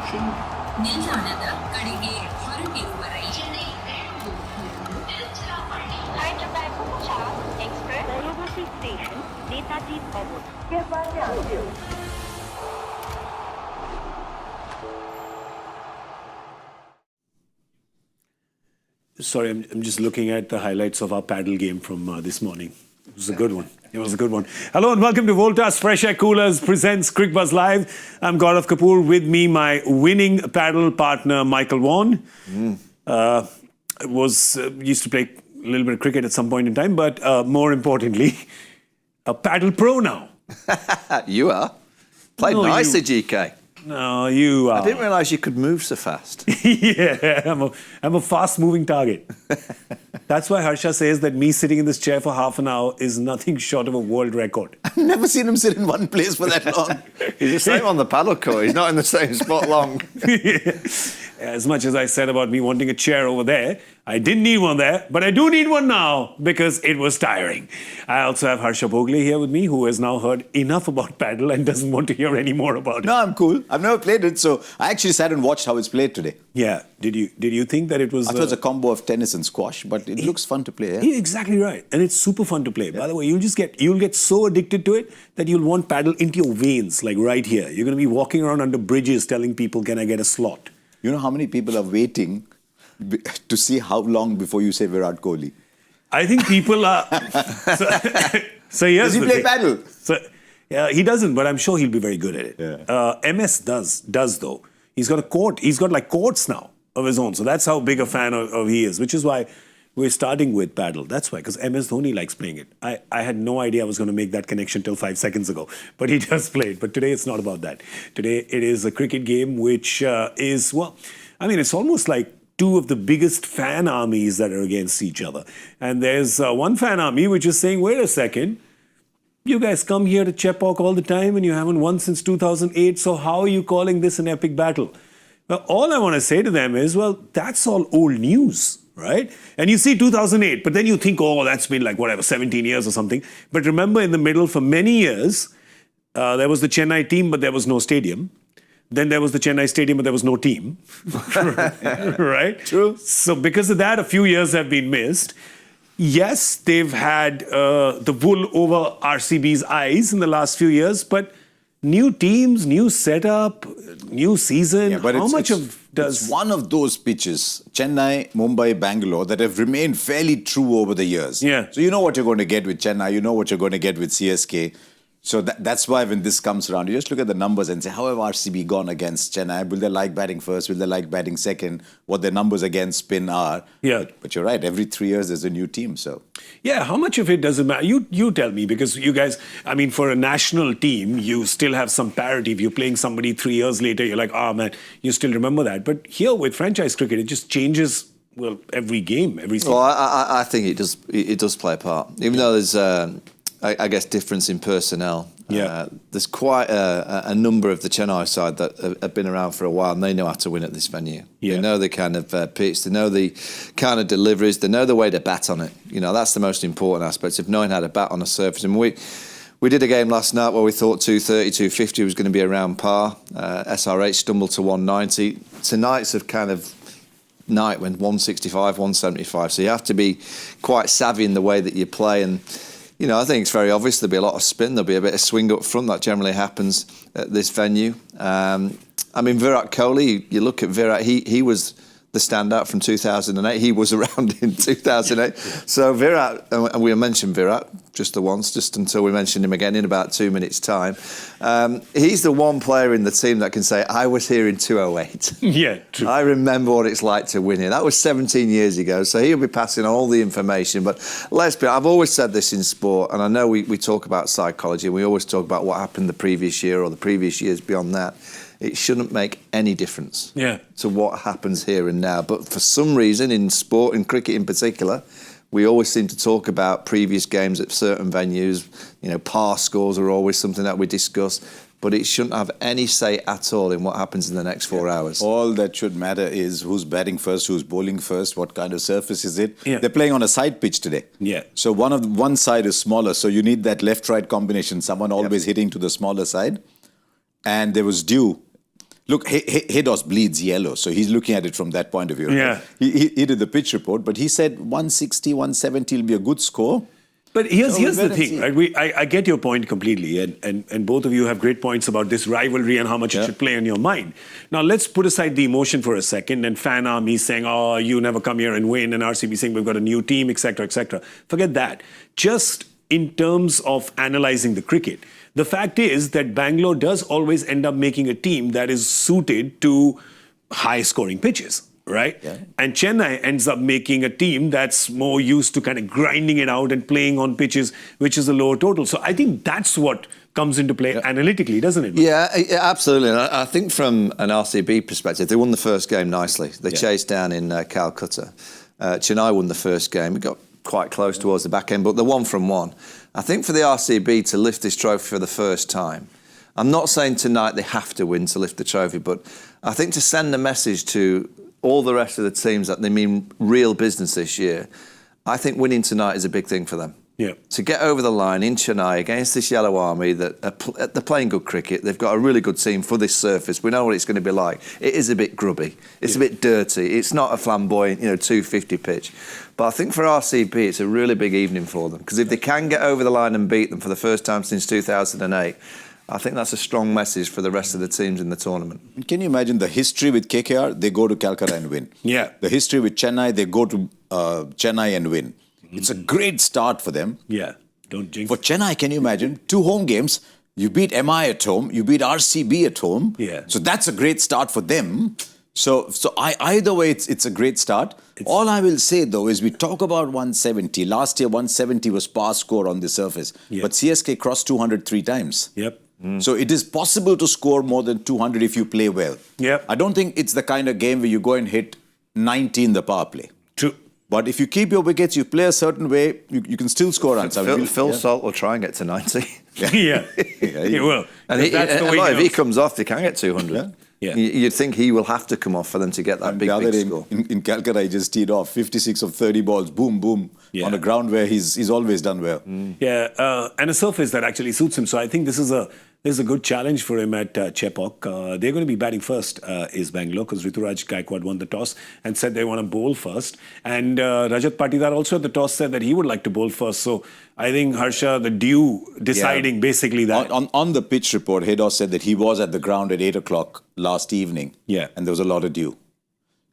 station. ನಿಲ್ದಾಣದ ಕಡೆಗೆ ಹೊರಟಿರುವರೆ Chennai Express University Station, Netaji Bhavan. Sorry, I'm just looking at the highlights of our paddle game from this morning. It was a good one. It was a good one. Hello and welcome to Voltas FreshAir Coolers presents Cricbuzz Live. I'm Gaurav Kapur. With me, my winning paddle partner, Michael Vaughan. Used to play a little bit of cricket at some point in time, but more importantly, a paddle pro now. You are? Played No, nicely, you- GK. No, you are. I didn't realise you could move so fast. Yeah, I'm a fast-moving target. That's why Harsha says that me sitting in this chair for half an hour is nothing short of a world record. I've never seen him sit in one place for that long. He's the same on the paddle court. He's not in the same spot long. As much as I said about me wanting a chair over there, I didn't need one there, but I do need one now because it was tiring. I also have Harsha Bhogle here with me, who has now heard enough about paddle and doesn't want to hear any more about it. No, I'm cool. I've never played it, so I actually sat and watched how it's played today. Yeah. Did you think that it was... I thought it was a combo of tennis and squash, but it looks fun to play. Yeah? Yeah, exactly right. And it's super fun to play. By the way, you'll get so addicted to it that you'll want paddle into your veins, like right here. You're going to be walking around under bridges telling people, can I get a slot? You know how many people are waiting to see how long before you say Virat Kohli? I think people are... so here's Does he the play thing. paddle? So, he doesn't, but I'm sure he'll be very good at it. Yeah. MS does though. He's got a court. He's got like courts now of his own. So that's how big a fan of he is, which is why we're starting with paddle. That's why, because MS Dhoni likes playing it. I had no idea I was going to make that connection till 5 seconds ago. But he does play it. But today it's not about that. Today it is a cricket game which is, well, I mean, it's almost like two of the biggest fan armies that are against each other. And there's one fan army which is saying, wait a second, you guys come here to Chepauk all the time and you haven't won since 2008, so how are you calling this an epic battle? Well, all I want to say to them is, well, that's all old news, right? And you see 2008, but then you think, oh, that's been like, whatever, 17 years or something. But remember, in the middle, for many years, there was the Chennai team, but there was no stadium. Then there was the Chennai stadium, but there was no team. Right? True. So because of that, a few years have been missed. Yes, they've had the wool over RCB's eyes in the last few years, but new teams, new setup, new season. Yeah, but how much does... It's one of those pitches, Chennai, Mumbai, Bangalore, that have remained fairly true over the years. Yeah. So you know what you're going to get with Chennai, you know what you're going to get with CSK. So that's why when this comes around, you just look at the numbers and say, how have RCB gone against Chennai? Will they like batting first? Will they like batting second? What their numbers against spin are? Yeah. But you're right, every 3 years there's a new team, so... Yeah, how much of it does it matter? You tell me, because you guys, I mean, for a national team, you still have some parity. If you're playing somebody 3 years later, you're like, oh man, you still remember that. But here with franchise cricket, it just changes, well, every game, every season. Well, I think it does play a part. Even though there's, I guess, difference in personnel. Yeah. There's quite a number of the Chennai side that have been around for a while and they know how to win at this venue. Yeah. They know the kind of pitch, they know the kind of deliveries, they know the way to bat on it. You know, that's the most important aspect of knowing how to bat on a surface. And we did a game last night where we thought 230, 250 was going to be around par. SRH stumbled to 190. Tonight's a kind of night when 165, 175. So you have to be quite savvy in the way that you play. And you know, I think it's very obvious there'll be a lot of spin, there'll be a bit of swing up front. That generally happens at this venue. I mean, Virat Kohli, you look at Virat, he was the standout from 2008. He was around in 2008. So Virat, and we mentioned Virat just the once, just until we mentioned him again in about 2 minutes' time. He's the one player in the team that can say, I was here in 2008. Yeah, true. I remember what it's like to win here. That was 17 years ago. So he'll be passing on all the information. But let's be, I've always said this in sport, and I know we talk about psychology, and we always talk about what happened the previous year or the previous years beyond that. It shouldn't make any difference to what happens here and now. But for some reason, in sport, in cricket in particular, we always seem to talk about previous games at certain venues. You know, par scores are always something that we discuss. But it shouldn't have any say at all in what happens in the next 4 hours. All that should matter is who's batting first, who's bowling first, what kind of surface is it. Yeah. They're playing on a side pitch today. Yeah. So one side is smaller, so you need that left-right combination, someone always hitting to the smaller side. And there was dew Look, Hedos bleeds yellow, so he's looking at it from that point of view. Yeah. He did the pitch report, but he said 160, 170 will be a good score. But here's So we'll the wait and thing, see. right? I get your point completely, and both of you have great points about this rivalry and how much it should play on your mind. Now, let's put aside the emotion for a second and fan army saying, oh, you never come here and win, and RCB saying we've got a new team, etc., etc. Forget that. Just in terms of analysing the cricket, the fact is that Bangalore does always end up making a team that is suited to high-scoring pitches. Right? Yeah. And Chennai ends up making a team that's more used to kind of grinding it out and playing on pitches, which is a lower total. So I think that's what comes into play analytically, doesn't it? Yeah, absolutely. And I think from an RCB perspective, they won the first game nicely. They chased down in Calcutta. Chennai won the first game. It got quite close towards the back end, but they're 1 from 1. I think for the RCB to lift this trophy for the first time, I'm not saying tonight they have to win to lift the trophy, but I think to send a message to all the rest of the teams that they mean real business this year, I think winning tonight is a big thing for them. Yeah. To get over the line in Chennai against this Yellow Army, that they're playing good cricket. They've got a really good team for this surface. We know what it's going to be like. It is a bit grubby. It's a bit dirty. It's not a flamboyant, 250 pitch. But I think for RCB, it's a really big evening for them, because if they can get over the line and beat them for the first time since 2008, I think that's a strong message for the rest of the teams in the tournament. Can you imagine the history with KKR? They go to Calcutta and win. Yeah. The history with Chennai, they go to Chennai and win. It's a great start for them. Yeah. Don't jinx For Chennai, can you imagine? 2 home games. You beat MI at home. You beat RCB at home. Yeah. So that's a great start for them. So either way, it's a great start. All I will say, though, is we talk about 170. Last year, 170 was par score on the surface. Yeah. But CSK crossed 200 3 times. Yep. So it is possible to score more than 200 if you play well. Yep. I don't think it's the kind of game where you go and hit 90 in the power play. True. But if you keep your wickets, you play a certain way, you can still score runs. Phil Salt will try and get to 90. Yeah. He will. And That's the way if he comes off, they can get 200. Yeah. Yeah. You'd think he will have to come off for them to get that big score. In Calcutta, he just teed off 56 of 30 balls, boom, boom, on a ground where he's always done well. Yeah, and a surface that actually suits him. So I think this is a good challenge for him at Chepauk. They're going to be batting first, is Bangalore, because Ruturaj Gaikwad won the toss and said they want to bowl first. And Rajat Patidar also at the toss said that he would like to bowl first. So I think Harsha, the dew deciding basically that. On the pitch report, Hedos said that he was at the ground at 8 o'clock last evening. Yeah. And there was a lot of dew.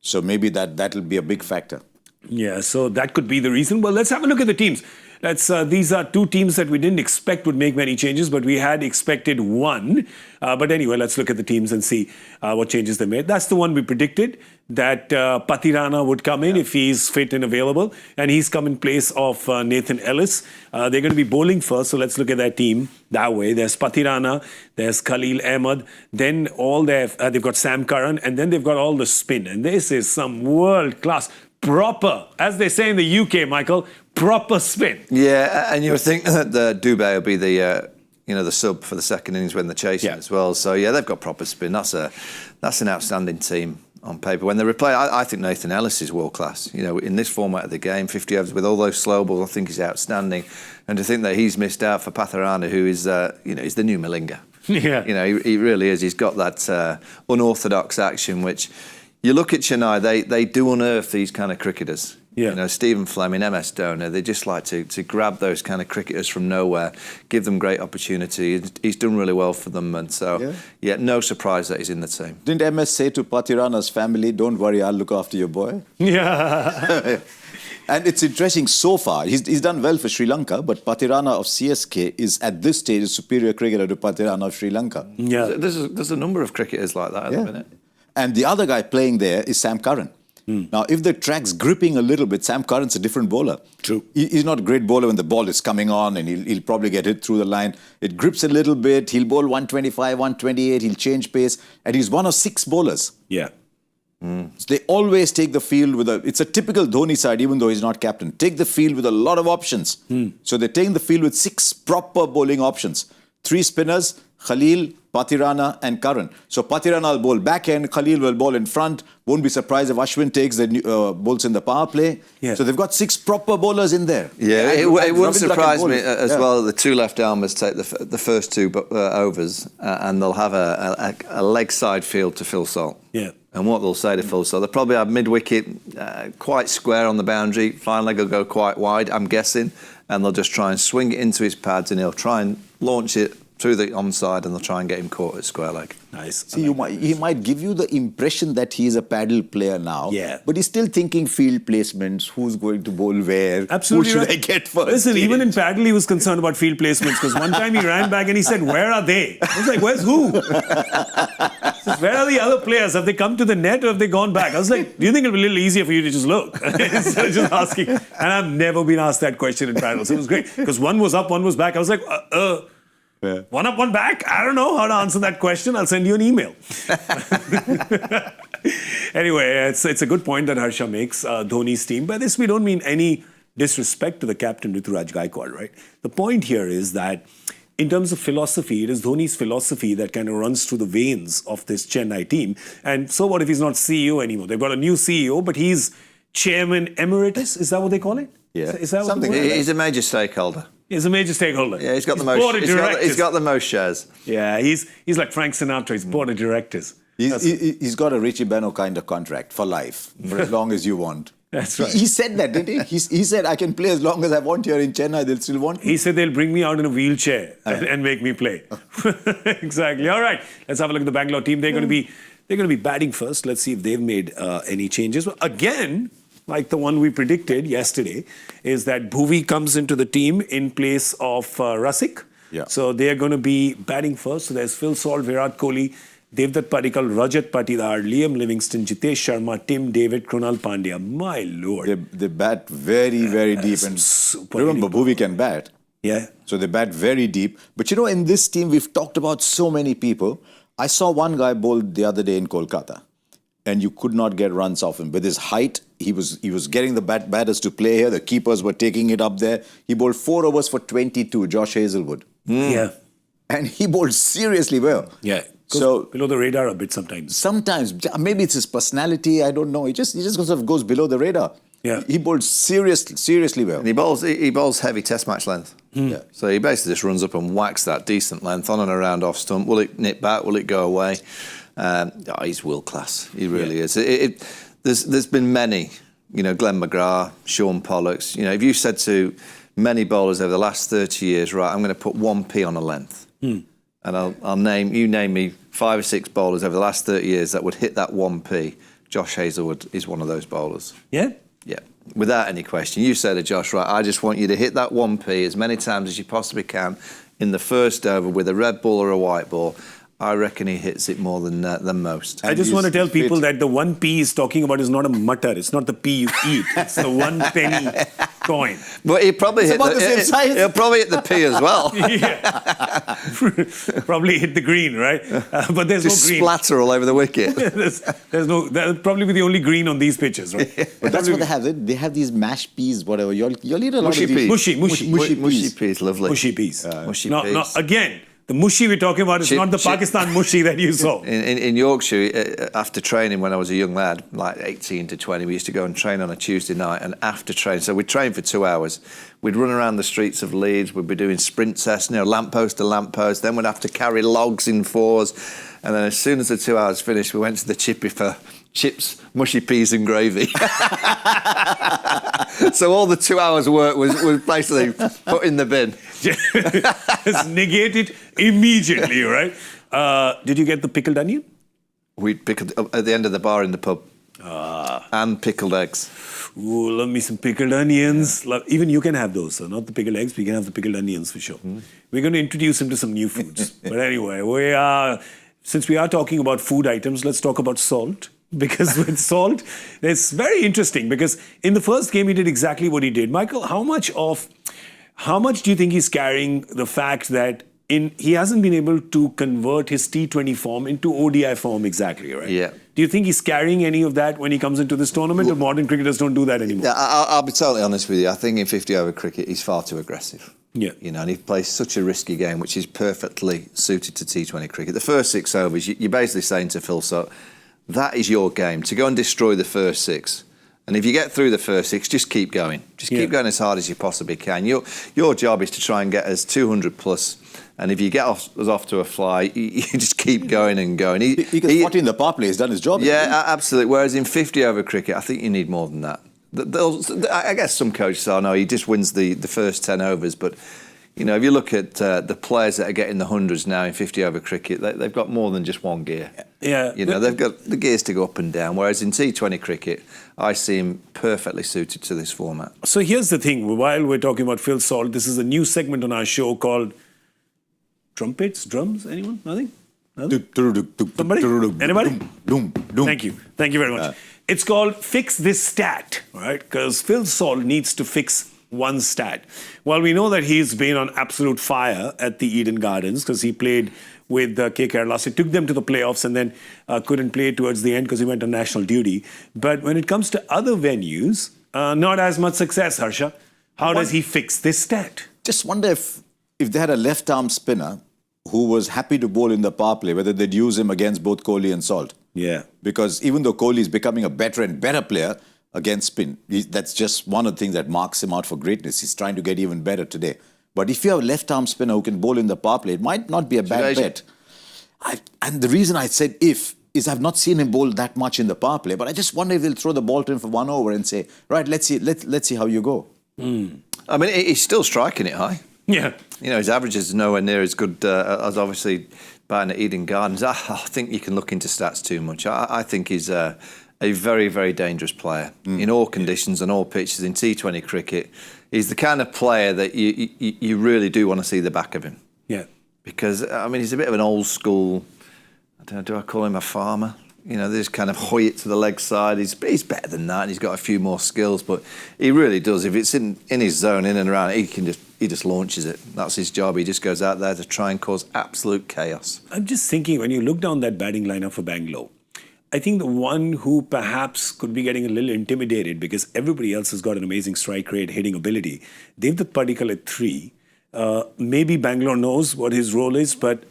So maybe that'll be a big factor. Yeah, so that could be the reason. Well, let's have a look at the teams. These are 2 teams that we didn't expect would make many changes, but we had expected one. But anyway, let's look at the teams and see what changes they made. That's the one we predicted, that Patirana would come in if he's fit and available. And he's come in place of Nathan Ellis. They're going to be bowling first, so let's look at their team that way. There's Patirana, there's Khalil Ahmed, then they've got Sam Curran, and then they've got all the spin. And this is some world-class, proper, as they say in the UK, Michael, proper spin. Yeah, and you would think that Dubé will be the sub for the second innings when they're chasing as well. So yeah, they've got proper spin. That's an outstanding team on paper. When they replay, I think Nathan Ellis is world class. In this format of the game, 50 overs with all those slow balls, I think he's outstanding. And to think that he's missed out for Pathirana, who is is the new Malinga. Yeah. He really is. He's got that unorthodox action, which you look at Chennai, they do unearth these kind of cricketers. Yeah. Stephen Fleming, MS Donor, they just like to grab those kind of cricketers from nowhere, give them great opportunity. He's done really well for them, and so, no surprise that he's in the team. Didn't MS say to Patirana's family, don't worry, I'll look after your boy? Yeah. And it's interesting so far. He's done well for Sri Lanka, but Patirana of CSK is at this stage a superior cricketer to Patirana of Sri Lanka. Yeah. There's a number of cricketers like that at the minute. And the other guy playing there is Sam Curran. Now, if the track's gripping a little bit, Sam Curran's a different bowler. True. He's not a great bowler when the ball is coming on and he'll probably get hit through the line. It grips a little bit. He'll bowl 125, 128. He'll change pace. And he's one of 6 bowlers. Yeah. So they always take the field it's a typical Dhoni side, even though he's not captain. Take the field with a lot of options. So they're taking the field with 6 proper bowling options. 3 spinners, Khalil, Patirana and Karan. So Patirana will bowl back end, Khalil will bowl in front. Won't be surprised if Ashwin takes the bowls in the power play. Yeah. So they've got 6 proper bowlers in there. Yeah, it wouldn't surprise me as Yeah. well. The 2 left-armers take the first 2 overs and they'll have a leg side field to Phil Salt. Yeah. And what they'll say to Phil Salt, they'll probably have mid-wicket, quite square on the boundary. Fine leg will go quite wide, I'm guessing. And they'll just try and swing it into his pads and he'll try and launch it through the onside and they'll try and get him caught at square leg. Nice. See, he might give you the impression that he's a paddle player now. Yeah. But he's still thinking field placements, who's going to bowl where, Absolutely who should right. I get first. Listen, even in paddle, he was concerned about field placements because one time he ran back and he said, "Where are they?" I was like, "Where's who?" He says, "Where are the other players? Have they come to the net or have they gone back?" I was like, "Do you think it'll be a little easier for you to just look?" Instead of just asking. And I've never been asked that question in paddle. So it was great because one was up, one was back. I was like, Yeah. One up, one back? I don't know how to answer that question. I'll send you an email. Anyway, it's a good point that Harsha makes, Dhoni's team. By this, we don't mean any disrespect to the captain, Ruturaj Gaikwad, right? The point here is that in terms of philosophy, it is Dhoni's philosophy that kind of runs through the veins of this Chennai team. And so what if he's not CEO anymore? They've got a new CEO, but he's chairman emeritus. Is that what they call it? Yeah. Is that what Something the word like that. He's a major stakeholder. He's a major stakeholder. Yeah, he's got the board of most. directors. He's got the most shares. Yeah, he's like Frank Sinatra. He's board of directors. He's got a Richie Beno kind of contract for life, for as long as you want. That's right. He said that, didn't he? He said, I can play as long as I want here in Chennai. They'll still want me. He said they'll bring me out in a wheelchair and make me play. Exactly. All right. Let's have a look at the Bangalore team. They're going to be batting first. Let's see if they've made any changes. Well, again, like the one we predicted yesterday, is that Bhuvi comes into the team in place of Rasik. Yeah. So they are going to be batting first. So there's Phil Salt, Virat Kohli, Devdutt Padikkal, Rajat Patidar, Liam Livingston, Jitesh Sharma, Tim David, Krunal Pandya. My lord. They bat very, very deep. And super remember, deep. Bhuvi can bat. Yeah. So they bat very deep. But you know, in this team, we've talked about so many people. I saw one guy bowl the other day in Kolkata, and you could not get runs off him. With his height, he was getting the batters to play here. The keepers were taking it up there. He bowled 4 overs for 22, Josh Hazelwood. Yeah. And he bowled seriously well. Yeah. So below the radar a bit sometimes. sometimes, maybe it's his personality, I don't know. He just sort of goes below the radar. Yeah. He bowled seriously well. And he bowls heavy test match length. Yeah. So he basically just runs up and whacks that decent length on and around off stump. Will it nip back? Will it go away? He's world class. He really is. There's been many, Glenn McGrath, Sean Pollux. If you said to many bowlers over the last 30 years, right, I'm going to put 1p on a length, and I'll name me 5 or 6 bowlers over the last 30 years that would hit that 1p. Josh Hazelwood is one of those bowlers. Yeah? Yeah, without any question. You said to Josh, right, I just want you to hit that 1p as many times as you possibly can in the first over with a red ball or a white ball. I reckon he hits it more than most. I just want to tell people that the 1p he's talking about is not a mutter. It's not the p you eat. It's the 1 penny coin. But he'll probably about the same size. He'll probably hit the p as well. Yeah. Probably hit the green, right? But there's Just no green. splatter all over the wicket. there's no. That'll probably be the only green on these pitches, right? But that's what they have. They have these mashed peas, whatever. You'll eat a lot Mushy of these. peas. Mushy peas, lovely. Mushy peas. Mushy No, peas. again, the mushy we're talking about is not the Pakistan mushy that you saw. In Yorkshire, after training when I was a young lad, like 18 to 20, we used to go and train on a Tuesday night. And after training, so we'd train for 2 hours. We'd run around the streets of Leeds. We'd be doing sprint tests, lamppost to lamppost. Then we'd have to carry logs in 4s. And then as soon as the 2 hours finished, we went to the chippy for chips, mushy peas and gravy. So all the 2 hours work was basically put in the bin. Just negate it immediately, right? Did you get the pickled onion? We pickled at the end of the bar in the pub. And pickled eggs. Ooh, love me some pickled onions. Even you can have those, so not the pickled eggs, but you can have the pickled onions for sure. We're going to introduce him to some new foods. But anyway, since we are talking about food items, let's talk about salt. Because with salt, it's very interesting because in the first game he did exactly what he did. Michael, how much do you think he's carrying the fact that he hasn't been able to convert his T20 form into ODI form exactly, right? Yeah. Do you think he's carrying any of that when he comes into this tournament, or modern cricketers don't do that anymore? Yeah, I'll be totally honest with you. I think in 50-over cricket, he's far too aggressive. Yeah. You know, and he plays such a risky game, which is perfectly suited to T20 cricket. The first 6 overs, you're basically saying to Phil, so that is your game, to go and destroy the first 6. And if you get through the first 6, just keep going. Just keep going as hard as you possibly can. Your job is to try and get us 200 plus. And if you get us off to a fly, you just keep going and going. He gets 40 in the power play. He's done his job. Yeah, absolutely. Whereas in 50 over cricket, I think you need more than that. I guess some coaches say, no, he just wins the first 10 overs. But, you know, if you look at the players that are getting the hundreds now in 50 over cricket, they've got more than just one gear. Yeah. You know, they've got the gears to go up and down. Whereas in T20 cricket, I see him perfectly suited to this format. So here's the thing. While we're talking about Phil Salt, this is a new segment on our show called Trumpets, Drums. Anyone? Nothing? Somebody? Anybody? Thank you. Thank you very much. It's called Fix This Stat, right? Because Phil Salt needs to fix one stat. Well, we know that he's been on absolute fire at the Eden Gardens because he played with KKR last year, took them to the playoffs and then couldn't play towards the end because he went on national duty. But when it comes to other venues, not as much success, Harsha. How does he fix this stat? Just wonder if they had a left-arm spinner who was happy to bowl in the power play, whether they'd use him against both Kohli and Salt. Yeah. Because even though Kohli is becoming a better and better player against spin, that's just one of the things that marks him out for greatness. He's trying to get even better today. But if you have a left-arm spinner who can bowl in the power play, it might not be a bad bet. And the reason I said if is I've not seen him bowl that much in the power play, but I just wonder if they'll throw the ball to him for 1 over and say, right, let's see how you go. I mean, he's still striking it high. Yeah. You know, his average is nowhere near as good as obviously batting at Eden Gardens. I think you can look into stats too much. I think he's a very, very dangerous player in all conditions and all pitches. In T20 cricket, he's the kind of player that you really do want to see the back of him. Yeah. Because, I mean, he's a bit of an old school, I don't know, do I call him a farmer? You know, they just kind of hoy it to the leg side. He's better than that and he's got a few more skills, but he really does. If it's in his zone, in and around, he just launches it. That's his job. He just goes out there to try and cause absolute chaos. I'm just thinking, when you look down that batting lineup for Bangalore, I think the one who perhaps could be getting a little intimidated because everybody else has got an amazing strike rate, hitting ability. Devdutt Padikkal at 3. Maybe Bangalore knows what his role is, but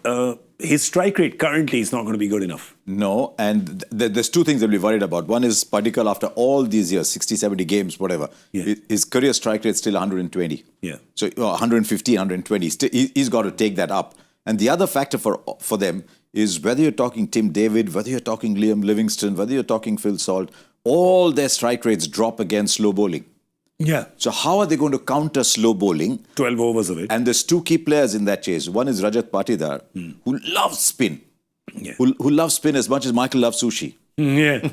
his strike rate currently is not going to be good enough. No, and there's two things that we're worried about. One is Padikkal, after all these years, 60, 70 games, whatever, his career strike rate is still 120. Yeah. So 150, 120. He's got to take that up. And the other factor for them is whether you're talking Tim David, whether you're talking Liam Livingstone, whether you're talking Phil Salt, all their strike rates drop against slow bowling. Yeah. So how are they going to counter slow bowling? 12 overs of it. And there's two key players in that chase. One is Rajat Patidar, who loves spin. Yeah. Who loves spin as much as Michael loves sushi. Yeah.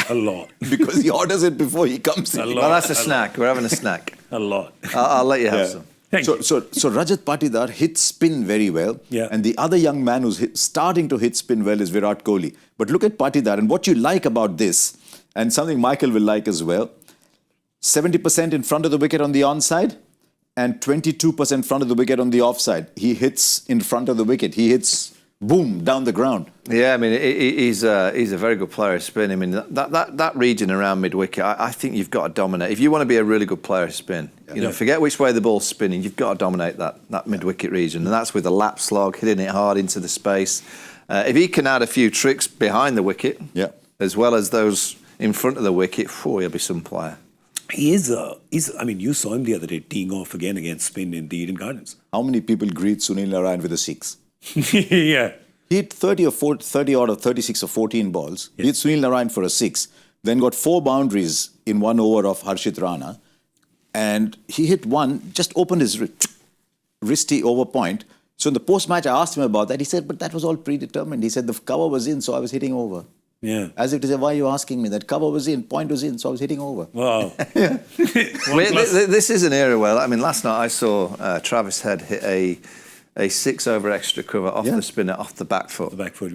A lot. Because he orders it before he comes in. Well, that's a snack. We're having a snack. A lot. I'll let you have some. So Rajat Patidar hits spin very well. Yeah. And the other young man who's starting to hit spin well is Virat Kohli. But look at Patidar. And what you like about this, and something Michael will like as well, 70% in front of the wicket on the onside and 22% front of the wicket on the offside. He hits in front of the wicket. He hits, boom, down the ground. Yeah, I mean, he's a very good player at spin. I mean, that region around mid-wicket, I think you've got to dominate. If you want to be a really good player at spin, you know, forget which way the ball's spinning, you've got to dominate that mid-wicket region. And that's with a lap slog, hitting it hard into the space. If he can add a few tricks behind the wicket, as well as those in front of the wicket, he'll be some player. He is, I mean, you saw him the other day teeing off again against spin in the Eden Gardens. How many people greet Sunil Narayan with a 6? Yeah. He hit 30 out of 36 or 14 balls. He hit Sunil Narayan for a 6. Then got 4 boundaries in 1 over of Harshit Rana. And he hit one, just opened his wristy over point. So in the post-match, I asked him about that. He said, but that was all predetermined. He said the cover was in, so I was hitting over. Yeah. As if to say, why are you asking me? That cover was in, point was in, so I was hitting over. Wow. I mean, this is an era where, I mean, last night I saw Travis Head hit a 6 over extra cover off the spinner, off the back foot.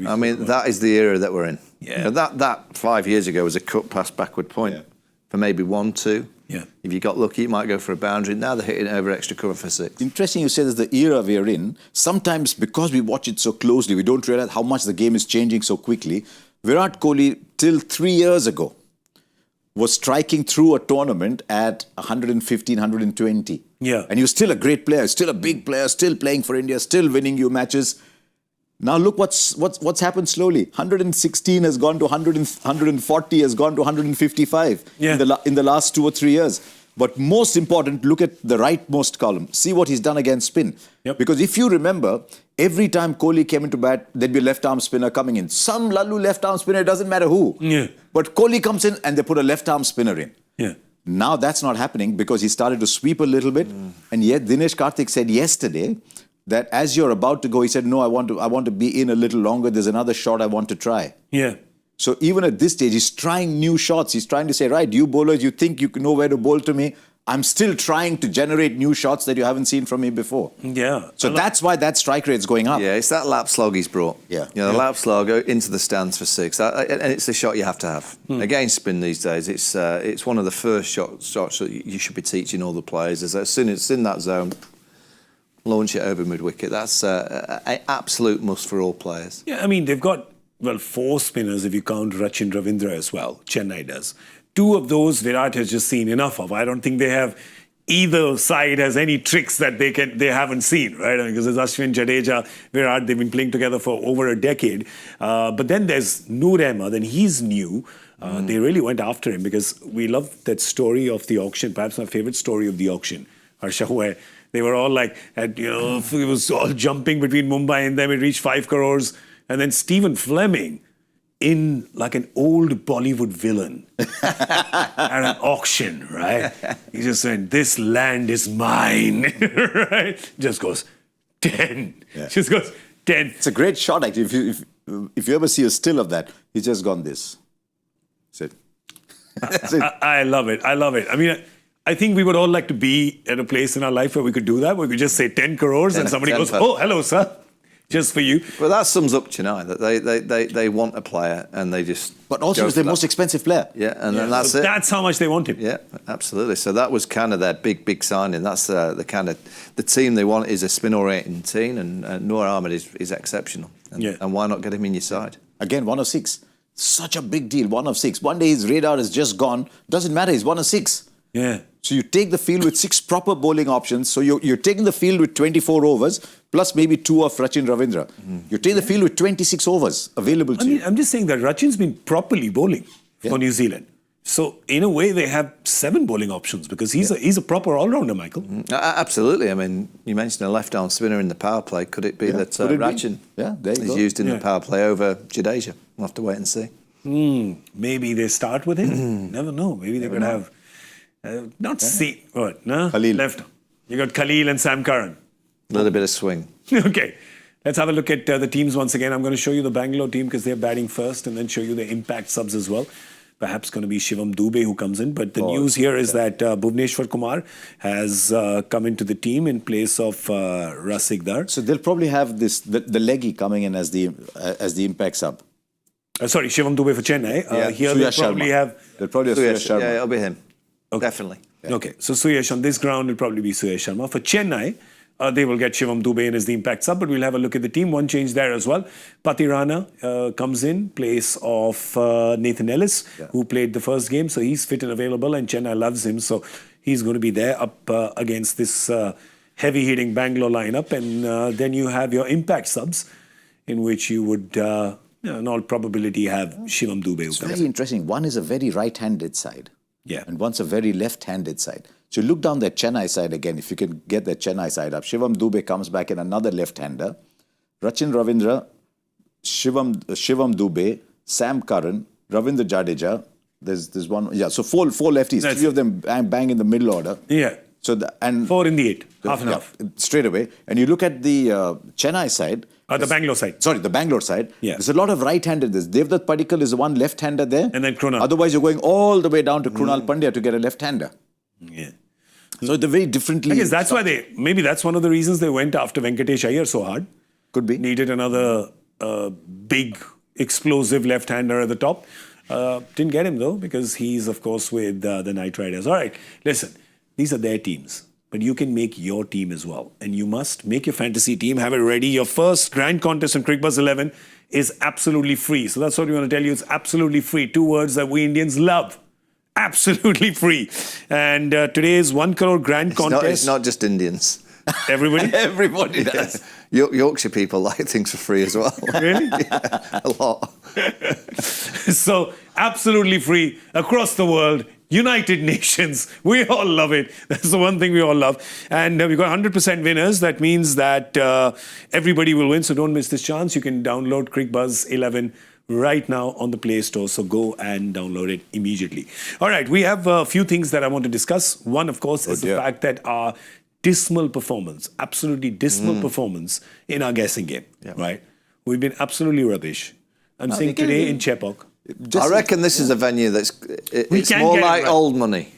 I mean, that is the era that we're in. Yeah. You know, that 5 years ago was a cut past backward point for maybe 1, 2. Yeah. If you got lucky, you might go for a boundary. Now they're hitting over extra cover for 6. Interesting you say that's the era we're in. Sometimes because we watch it so closely, we don't realize how much the game is changing so quickly. Virat Kohli, till 3 years ago, was striking through a tournament at 115, 120. Yeah. And he was still a great player, still a big player, still playing for India, still winning you matches. Now look what's happened slowly. 116 has gone to 140, has gone to 155 in the last 2 or 3 years. But most important, look at the rightmost column. See what he's done against spin. Yep. Because if you remember, every time Kohli came into bat, there'd be a left-arm spinner coming in. Some lallu left-arm spinner, it doesn't matter who. Yeah. But Kohli comes in and they put a left-arm spinner in. Yeah. Now that's not happening because he started to sweep a little bit. And yet Dinesh Karthik said yesterday that as you're about to go, he said, no, I want to be in a little longer. There's another shot I want to try. Yeah. So even at this stage, he's trying new shots. He's trying to say, right, you bowlers, you think you know where to bowl to me. I'm still trying to generate new shots that you haven't seen from me before. Yeah. So that's why that strike rate's going up. Yeah, it's that lap slog he's brought. Yeah. You know, the lap slog into the stands for 6. And it's the shot you have to have. Against spin these days, it's one of the first shots that you should be teaching all the players. As soon as it's in that zone, launch it over mid-wicket. That's an absolute must for all players. Yeah, I mean, they've got, 4 spinners if you count Rachin Ravindra as well. Chennai does. 2 of those Virat has just seen enough of. I don't think they have either side has any tricks that they haven't seen, right? I mean, because there's Ashwin, Jadeja, Virat, they've been playing together for over a decade. But then there's Noor Ahmed, and he's new. They really went after him because we love that story of the auction, perhaps my favorite story of the auction, Harsha, where they were all like, it was all jumping between Mumbai and them. It reached 5 crores. And then Stephen Fleming, in like an old Bollywood villain at an auction, right? He just went, this land is mine, right? Just goes, 10. Yeah. Just goes, 10. It's a great shot, actually. If you ever see a still of that, he's just gone this. That's it. That's it. I love it. I love it. I mean, I think we would all like to be at a place in our life where we could do that, where we could just say 10 crores and somebody goes, oh, hello, sir. Just for you. Well, that sums up Chennai, that they want a player and they just... But also he's their most expensive player. Yeah, and then that's so it. That's how much they want him. Yeah, absolutely. So that was kind of their big signing. That's the kind of... The team they want is a spin-oriented team, and Noor Ahmed is exceptional. And why not get him in your side? Again, 1 of 6. Such a big deal, 1 of 6. One day his radar is just gone. Doesn't matter, he's 1 of 6. Yeah. So you take the field with 6 proper bowling options. So you're taking the field with 24 overs, plus maybe 2 of Rachin Ravindra. You take the field with 26 overs available to you. I'm just saying that Rachin's been properly bowling for New Zealand. So in a way, they have 7 bowling options because he's a proper all-rounder, Michael. Absolutely. I mean, you mentioned a left-arm spinner in the power play. Could it be that Rachin is used in the power play over Jadeja? We'll have to wait and see. Maybe they start with him. Never know. Maybe they could have... Khalil. Left. You got Khalil and Sam Curran. A little bit of swing. Okay. Let's have a look at the teams once again. I'm going to show you the Bangalore team because they're batting first and then show you the impact subs as well. Perhaps going to be Shivam Dubey who comes in. But the news here is that Bhuvneshwar Kumar has come into the team in place of Rasikdar. So they'll probably have the leggy coming in as the impact sub. Sorry, Shivam Dubey for Chennai. Here They'll probably have Suyash Sharma. Yeah, it'll be him. Okay. Definitely. Yeah. Okay, so Suyash on this ground will probably be Suyash Sharma. For Chennai, they will get Shivam Dubey in as the impact sub, but we'll have a look at the team. One change there as well. Patirana comes in place of Nathan Ellis, who played the first game, so he's fit and available, and Chennai loves him, so he's going to be there up against this heavy-hitting Bangalore lineup. And then you have your impact subs, in which you would, in all probability, have Shivam Dubey. It's very interesting. One is a very right-handed side. Yeah. And one's a very left-handed side. So look down that Chennai side again, if you can get that Chennai side up. Shivam Dubey comes back in another left-hander. Rachin Ravindra, Shivam Dubey, Sam Curran, Ravindra Jadeja. There's one. Yeah, so four lefties. That's 3 of them bang in the middle order. Yeah. So 4 in the 8. Half and half. Straight away. And you look at the Chennai side. The Bangalore side. Sorry, the Bangalore side. Yeah. There's a lot of right-handedness. Devdutt Padikkal is the one left-hander there. And then Krunal. Otherwise, you're going all the way down to Krunal Pandya to get a left-hander. Yeah. So they're very differently... I guess that's why maybe that's one of the reasons they went after Venkatesh Iyer so hard. Could be. Needed another big, explosive left-hander at the top. Didn't get him though, because he's, of course, with the Knight Riders. All right, listen, these are their teams. But you can make your team as well. And you must make your fantasy team, have it ready. Your first grand contest on Cricbuzz 11 is absolutely free. So that's what we want to tell you. It's absolutely free. 2 words that we Indians love. absolutely free. And today's 1 crore grand contest. It's not just Indians. Everybody? Everybody does. Yorkshire people like things for free as well. Really? Yeah, a lot. So, absolutely free across the world. United Nations. We all love it. That's the one thing we all love. And we've got 100% winners. That means that everybody will win. So don't miss this chance. You can download Cricbuzz 11 right now on the Play Store. So go and download it immediately. All right. We have a few things that I want to discuss. One, of course, is the fact that our dismal performance, absolutely dismal performance in our guessing game, right? We've been absolutely rubbish. I'm saying today in Chepauk. I reckon this is a venue that's it's more like old money.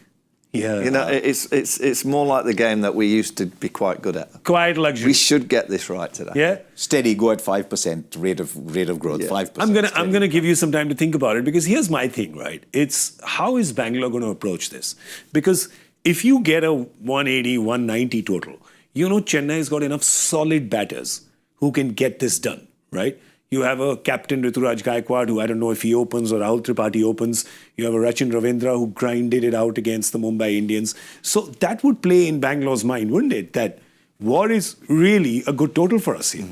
Yeah, you know, it's more like the game that we used to be quite good at. Quite luxury. We should get this right today. Yeah, steady. Go at 5% rate of growth. 5%. I'm gonna give you some time to think about it, because here's my thing, right? It's how is Bangalore going to approach this? Because if you get a 180, 190 total, you know Chennai's got enough solid batters who can get this done, right? You have a captain, Ruturaj Gaikwad, who I don't know if he opens or Rahul Tripathi opens. You have a Rachin Ravindra who grinded it out against the Mumbai Indians. So that would play in Bangalore's mind, wouldn't it? That what is really a good total for us here?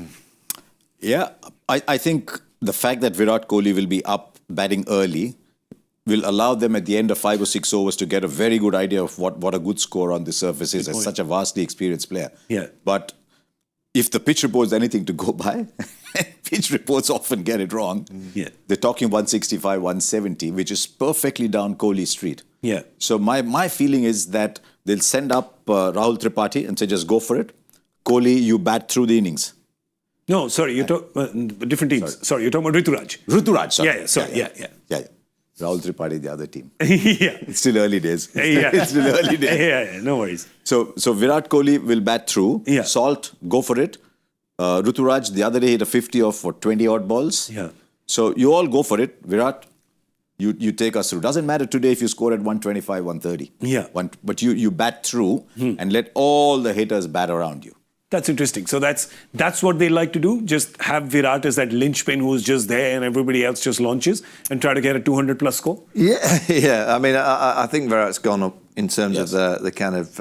Yeah, I think the fact that Virat Kohli will be up batting early will allow them at the end of 5 or 6 overs to get a very good idea of what a good score on the surface is as such a vastly experienced player. Yeah. But if the pitch reports anything to go by, pitch reports often get it wrong. Yeah. They're talking 165, 170, which is perfectly down Kohli Street. Yeah. So my feeling is that they'll send up Rahul Tripathi and say, just go for it. Kohli, you bat through the innings. No, sorry, you're talking different teams. Sorry, you're talking about Ruturaj. Ruturaj, sorry. Yeah. Rahul Tripathi, the other team. Yeah. It's still early days. It's still early days. Yeah, no worries. So Virat Kohli will bat through. Yeah. Salt, go for it. Ruturaj, the other day, hit a 50 off for 20 odd balls. Yeah. So you all go for it. Virat, you take us through. Doesn't matter today if you score at 125, 130. Yeah. But you bat through and let all the hitters bat around you. That's interesting. So that's what they like to do. Just have Virat as that linchpin who's just there and everybody else just launches and try to get a 200 plus score. Yeah. I mean, I think Virat's gone up in terms of the kind of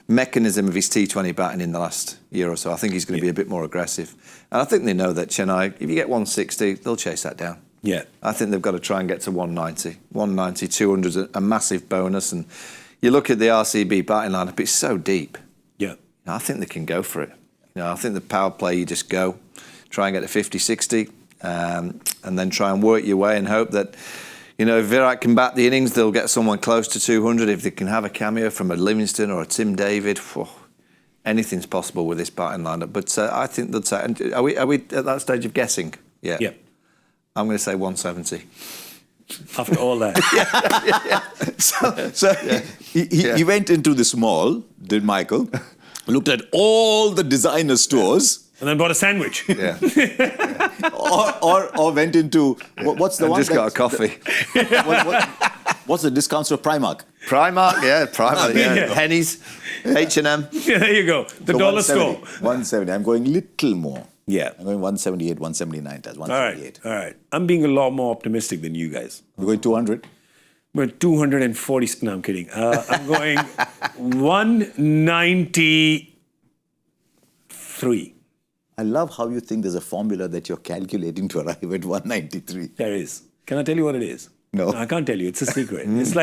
mechanism of his T20 batting in the last year or so. I think he's going to be a bit more aggressive. And I think they know that Chennai, if you get 160, they'll chase that down. Yeah. I think they've got to try and get to 190. 190, 200 is a massive bonus. And you look at the RCB batting lineup, it's so deep. Yeah. I think they can go for it. I think the power play, you just go, try and get to 50, 60, and then try and work your way and hope that, if Virat can bat the innings, they'll get someone close to 200. If they can have a cameo from a Livingston or a Tim David, anything's possible with this batting lineup. But I think that's... Are we at that stage of guessing? Yeah. I'm going to say 170. After all that. So he went into this mall, did Michael, looked at all the designer stores. And then bought a sandwich. Yeah. or went into, what's the and one? Just got a coffee. What's the discounts for Primark? Primark, yeah. Henny's, H&M. Yeah, there you go. The dollar store. 170. I'm going little more. Yeah. I'm going 178, 179. That's 178. All right. I'm being a lot more optimistic than you guys. You're going 200? We're 240. No, I'm kidding. I'm going 193. I love how you think there's a formula that you're calculating to arrive at 193. There is. Can I tell you what it is? No. I can't tell you. It's a secret. It's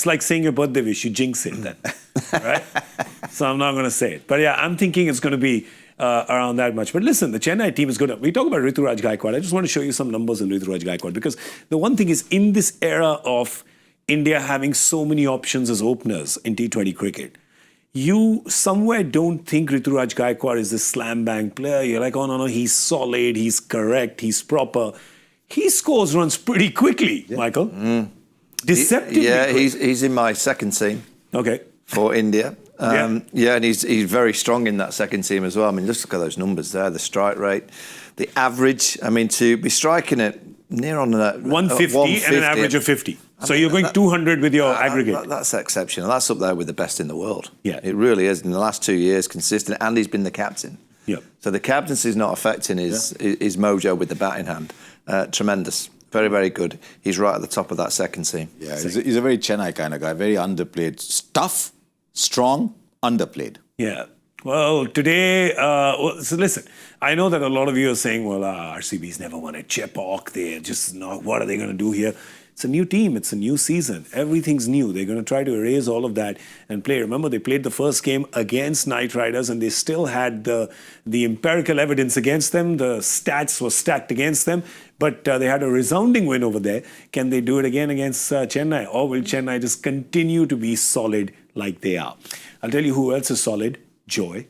like saying your birthday wish. You jinx it then. Right? So I'm not going to say it. But yeah, I'm thinking it's going to be around that much. But listen, the Chennai team is good. We talk about Ruturaj Gaikwad. I just want to show you some numbers on Ruturaj Gaikwad, because the one thing is, in this era of India having so many options as openers in T20 cricket, you somewhere don't think Ruturaj Gaikwad is this slam bang player. You're like, oh, no, he's solid, he's correct, he's proper. He scores runs pretty quickly, Michael. Deceptively quick. He's in my second team. Okay. For India. And he's very strong in that second team as well. I mean, just look at those numbers there, the strike rate, the average. I mean, to be striking it near on that 150 and an average of 50. So you're going 200 with your aggregate. That's exceptional. That's up there with the best in the world. Yeah. It really is. In the last 2 years, consistent. And he's been the captain. Yeah. So the captaincy is not affecting his mojo with the batting hand. Tremendous. Very, very good. He's right at the top of that second team. Yeah, he's a very Chennai kind of guy, very underplayed. Tough, strong, underplayed. Yeah. Well, today, so listen, I know that a lot of you are saying, well, RCB's never won at Chepauk. They're just not, what are they going to do here? It's a new team. It's a new season. Everything's new. They're going to try to erase all of that and play. Remember, they played the first game against Knight Riders and they still had the empirical evidence against them. The stats were stacked against them. But they had a resounding win over there. Can they do it again against Chennai? Or will Chennai just continue to be solid like they are? I'll tell you who else is solid. Joy,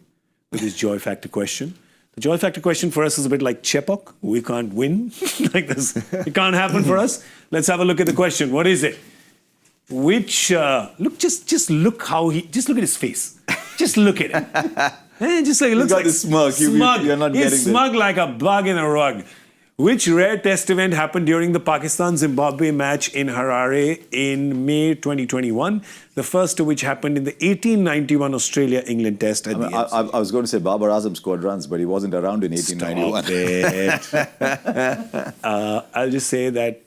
with his joy factor question. The joy factor question for us is a bit like Chepauk. We can't win like this. It can't happen for us. Let's have a look at the question. What is it? Which look, just look how just look at his face. Just look at it. Just like it looks got like this smirk. You're not getting He's smug like a bug in a rug. Which rare test event happened during the Pakistan-Zimbabwe match in Harare in May 2021? The first of which happened in the 1891 Australia-England test. At I was going to say Babar Azam scored runs, but he wasn't around in 1891. I'll just say that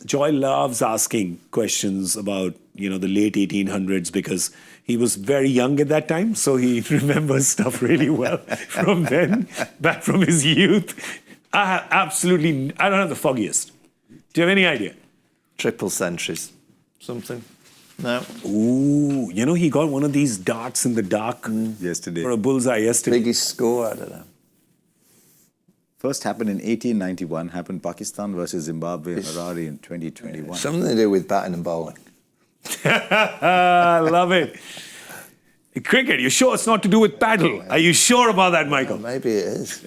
Joy loves asking questions about the late 1800s because he was very young at that time, so he remembers stuff really well from then, back from his youth. I don't have the foggiest. Do you have any idea? Triple centuries. Something? No. Ooh, he got one of these darts in the dark yesterday. For a bullseye yesterday. Biggest score, I don't know. First happened in 1891, happened Pakistan versus Zimbabwe in Harare in 2021. Something to do with batting and bowling. I love it. Cricket, you sure it's not to do with paddle? Are you sure about that, Michael? Well, maybe it is.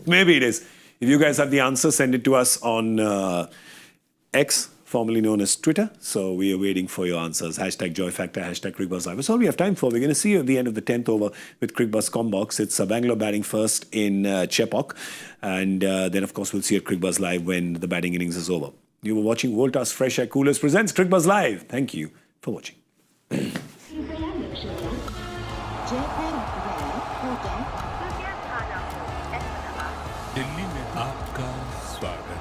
Maybe it is. If you guys have the answer, send it to us on X, formerly known as Twitter. So we are waiting for your answers. #JoyFactor, #Cricbuzz Live. That's all we have time for. We're going to see you at the end of the 10th over with Cricbuzz Combox. It's Bangalore batting first in Chepauk. And then, of course, we'll see you at Cricbuzz Live when the batting innings is over. You were watching Voltas FreshAir Coolers presents Cricbuzz Live. Thank you for watching. Delhi में आपका स्वागत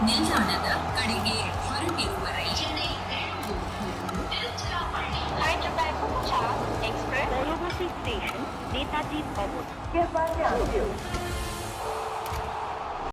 ನಿಲ್ದಾಣದ ಕಡೆಗೆ ಹೊರಟಿರುವರೆ Chennai Express Varanasi Station, Netaji Obot.